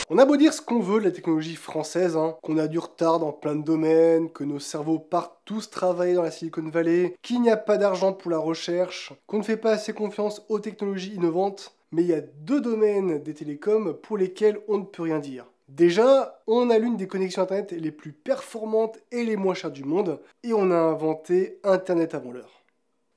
On a beau dire ce qu'on veut de la technologie française, qu'on a du retard dans plein de domaines, que nos cerveaux partent tous travailler dans la Silicon Valley, qu'il n'y a pas d'argent pour la recherche, qu'on ne fait pas assez confiance aux technologies innovantes, mais il y a deux domaines des télécoms pour lesquels on ne peut rien dire. Déjà, on a l'une des connexions Internet les plus performantes et les moins chères du monde, et on a inventé Internet avant l'heure.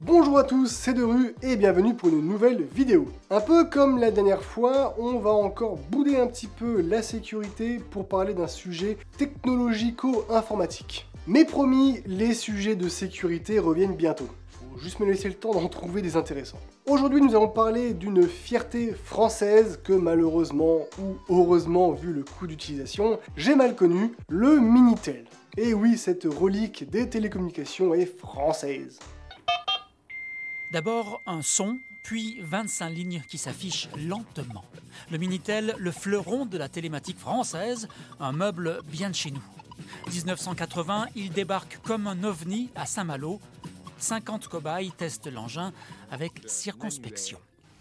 Bonjour à tous, c'est Deru et bienvenue pour une nouvelle vidéo. Un peu comme la dernière fois, on va encore bouder un petit peu la sécurité pour parler d'un sujet technologico-informatique. Mais promis, les sujets de sécurité reviennent bientôt. Faut juste me laisser le temps d'en trouver des intéressants. Aujourd'hui, nous allons parler d'une fierté française que malheureusement ou heureusement vu le coût d'utilisation, j'ai mal connu, le Minitel. Et oui, cette relique des télécommunications est française. D'abord un son, puis 25 lignes qui s'affichent lentement. Le Minitel, le fleuron de la télématique française, un meuble bien de chez nous. 1980, il débarque comme un ovni à Saint-Malo. 50 cobayes testent l'engin avec circonspection.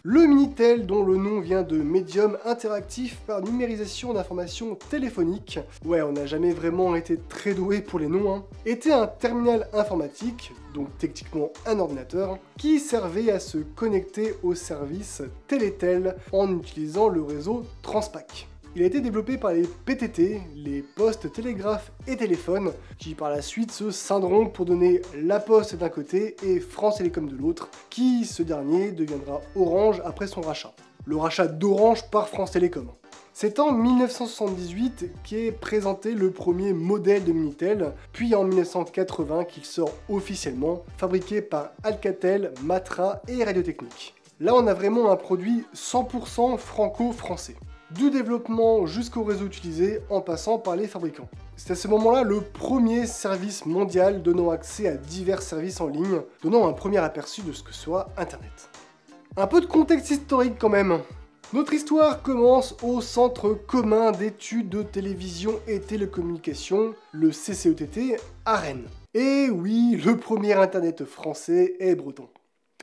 Le Minitel, dont le nom vient de médium interactif par numérisation d'informations téléphoniques, ouais, on n'a jamais vraiment été très doué pour les noms, était un terminal informatique, donc techniquement un ordinateur, qui servait à se connecter au service Télétel en utilisant le réseau Transpac. Il a été développé par les PTT, les Postes, Télégraphes et Téléphones, qui par la suite se scindront pour donner La Poste d'un côté et France Télécom de l'autre, qui, ce dernier, deviendra Orange après son rachat. Le rachat d'Orange par France Télécom. C'est en 1978 qu'est présenté le premier modèle de Minitel, puis en 1980 qu'il sort officiellement, fabriqué par Alcatel, Matra et Radiotechnique. Là on a vraiment un produit 100% franco-français. Du développement jusqu'au réseau utilisé en passant par les fabricants. C'est à ce moment-là le premier service mondial donnant accès à divers services en ligne, donnant un premier aperçu de ce que soit Internet. Un peu de contexte historique quand même. Notre histoire commence au Centre commun d'études de télévision et télécommunications, le CCETT, à Rennes. Et oui, le premier Internet français est breton.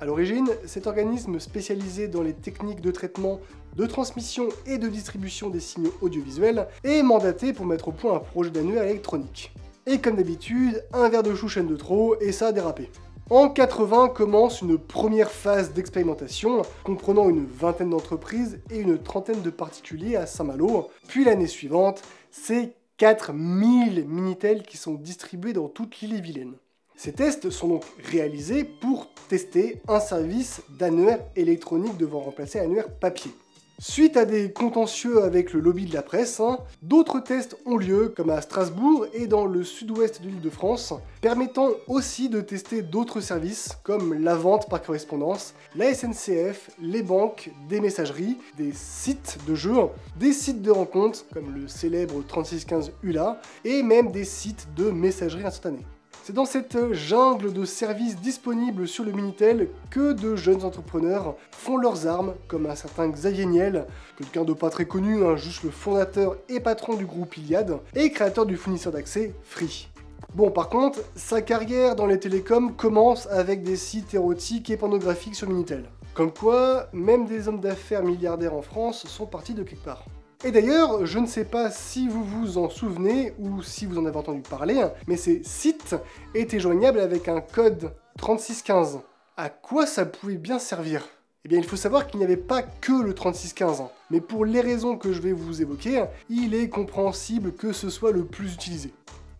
A l'origine, cet organisme spécialisé dans les techniques de traitement, de transmission et de distribution des signaux audiovisuels est mandaté pour mettre au point un projet d'annuaire électronique. Et comme d'habitude, un verre de chouchen de trop et ça a dérapé. En 80 commence une première phase d'expérimentation comprenant une vingtaine d'entreprises et une trentaine de particuliers à Saint-Malo. Puis l'année suivante, c'est 4000 Minitel qui sont distribués dans toute l'île-et-Vilaine. Ces tests sont donc réalisés pour tester un service d'annuaire électronique devant remplacer l'annuaire papier. Suite à des contentieux avec le lobby de la presse, d'autres tests ont lieu, comme à Strasbourg et dans le sud-ouest de l'Île-de-France, permettant aussi de tester d'autres services, comme la vente par correspondance, la SNCF, les banques, des messageries, des sites de jeux, des sites de rencontres, comme le célèbre 3615 ULA, et même des sites de messagerie instantanée. C'est dans cette jungle de services disponibles sur le Minitel que de jeunes entrepreneurs font leurs armes, comme un certain Xavier Niel, quelqu'un de pas très connu, juste le fondateur et patron du groupe Iliad, et créateur du fournisseur d'accès Free. Bon, par contre, sa carrière dans les télécoms commence avec des sites érotiques et pornographiques sur Minitel. Comme quoi, même des hommes d'affaires milliardaires en France sont partis de quelque part. Et d'ailleurs, je ne sais pas si vous vous en souvenez ou si vous en avez entendu parler, mais ces sites étaient joignables avec un code 3615. À quoi ça pouvait bien servir ? Eh bien, il faut savoir qu'il n'y avait pas que le 3615, mais pour les raisons que je vais vous évoquer, il est compréhensible que ce soit le plus utilisé.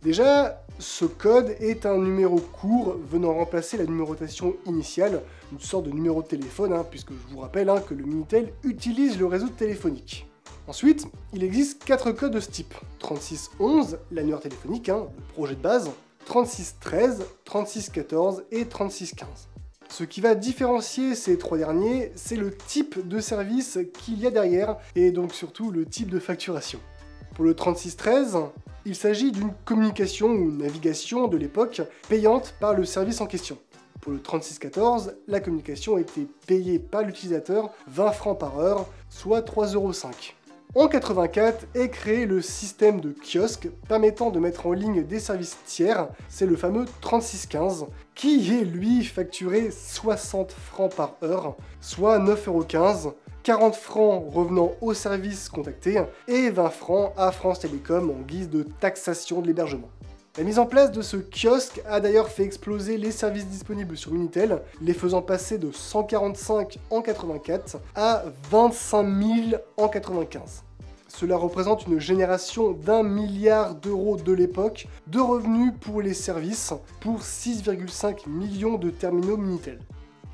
Déjà, ce code est un numéro court venant remplacer la numérotation initiale, une sorte de numéro de téléphone, puisque je vous rappelle que le Minitel utilise le réseau téléphonique. Ensuite, il existe 4 codes de ce type. 3611, l'annuaire téléphonique, le projet de base, 3613, 3614 et 3615. Ce qui va différencier ces 3 derniers, c'est le type de service qu'il y a derrière, et donc surtout le type de facturation. Pour le 3613, il s'agit d'une communication ou navigation de l'époque payante par le service en question. Pour le 3614, la communication était payée par l'utilisateur 20 francs par heure, soit 3,05 €. En 84 est créé le système de kiosque permettant de mettre en ligne des services tiers, c'est le fameux 3615, qui est lui facturé 60 francs par heure, soit 9,15 €, 40 francs revenant au service contacté et 20 francs à France Télécom en guise de taxation de l'hébergement. La mise en place de ce kiosque a d'ailleurs fait exploser les services disponibles sur Minitel, les faisant passer de 145 en 84 à 25 000 en 95. Cela représente une génération d'1 milliard d'euros de l'époque de revenus pour les services pour 6,5 millions de terminaux Minitel.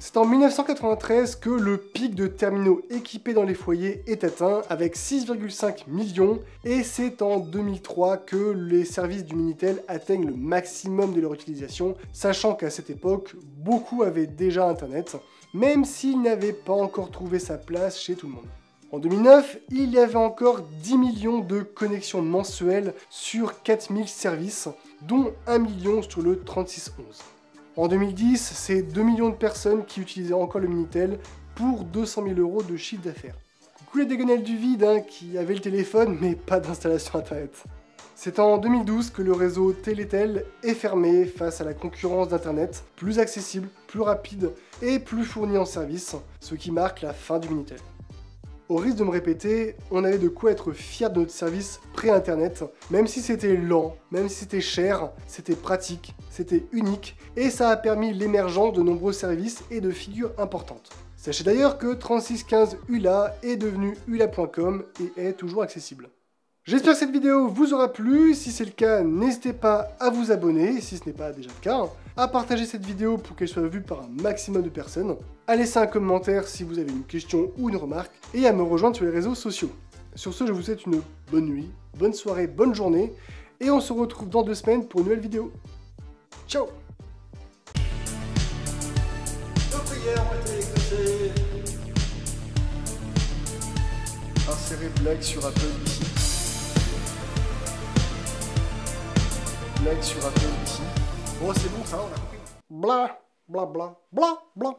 C'est en 1993 que le pic de terminaux équipés dans les foyers est atteint avec 6,5 millions et c'est en 2003 que les services du Minitel atteignent le maximum de leur utilisation, sachant qu'à cette époque, beaucoup avaient déjà Internet, même s'il n'avait pas encore trouvé sa place chez tout le monde. En 2009, il y avait encore 10 millions de connexions mensuelles sur 4000 services, dont 1 million sur le 3611. En 2010, c'est 2 millions de personnes qui utilisaient encore le Minitel pour 200 000 euros de chiffre d'affaires. Coucou les dégonelles du vide qui avaient le téléphone mais pas d'installation internet. C'est en 2012 que le réseau Télétel est fermé face à la concurrence d'internet, plus accessible, plus rapide et plus fourni en service, ce qui marque la fin du Minitel. Au risque de me répéter, on avait de quoi être fier de notre service pré-internet, même si c'était lent, même si c'était cher, c'était pratique, c'était unique, et ça a permis l'émergence de nombreux services et de figures importantes. Sachez d'ailleurs que 3615 ULA est devenu ula.com et est toujours accessible. J'espère que cette vidéo vous aura plu, si c'est le cas, n'hésitez pas à vous abonner, si ce n'est pas déjà le cas, à partager cette vidéo pour qu'elle soit vue par un maximum de personnes, à laisser un commentaire si vous avez une question ou une remarque, et à me rejoindre sur les réseaux sociaux. Sur ce, je vous souhaite une bonne nuit, bonne soirée, bonne journée, et on se retrouve dans 2 semaines pour une nouvelle vidéo. Ciao! Nos prières ont été exaucées. Insérer blague sur Apple ici. Blague sur Apple ici. Bon, c'est bon, ça, on a compris. Bla, bla, bla, bla, bla.